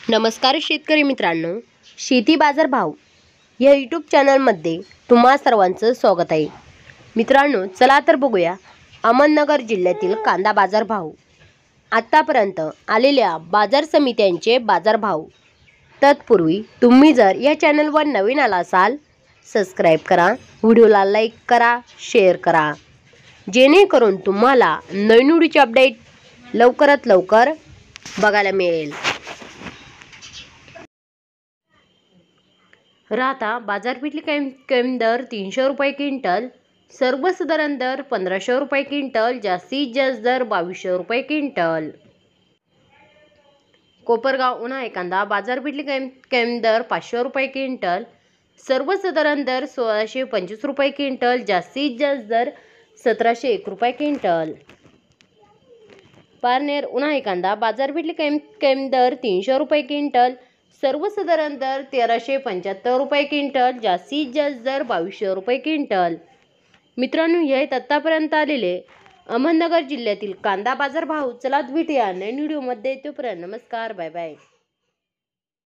नमस्कार शेतकरी मित्रांनो, शेती बाजार भाव या यूट्यूब चॅनलमध्ये तुम्हा सर्वांचं स्वागत आहे। मित्रांनो, चला तर बघूया अहमदनगर जिल्ह्यातील कांदा बाजार भाव, आतापर्यंत आलेल्या बाजार समित्यांचे बाजार भाव। तत्पूर्वी तुम्ही जर या चॅनलवर नवीन आला असाल, सबस्क्राइब करा, व्हिडिओला लाईक करा, शेअर करा, जेणेकरून तुम्हाला नवीन व्हिडिओचे अपडेट लवकरात लवकर बघायला मिळेल। राहता बाजारपेठली कमी दर 300 रुपये क्विंटल, सर्वसाधारण दर 1500 रुपये क्विंटल, जास्तीत जास्त दर 2200 रुपये क्विंटल। कोपरगाव उन्हाळे कांदा बाजारपेठली कमी दर 500 रुपये क्विंटल, सर्वसाधारण दर 1625 रुपये क्विंटल, जास्तीत जास्त दर 1701 रुपये क्विंटल। पारनेर उन्हाळे कांदा बाजारपेठली कमी दर 300 रुपये क्विंटल, सर्वसाधारण दर 1375 रुपये क्विंटल, जास्तीत जास्त दर 2200 रुपये क्विंटल। मित्रांनो, हे आहेत आतापर्यंत आलेले अहमदनगर जिल्ह्यातील कांदा बाजार भाव। चला भेटूया नवीन व्हिडिओमध्ये, तोपर्यंत नमस्कार, बाय बाय।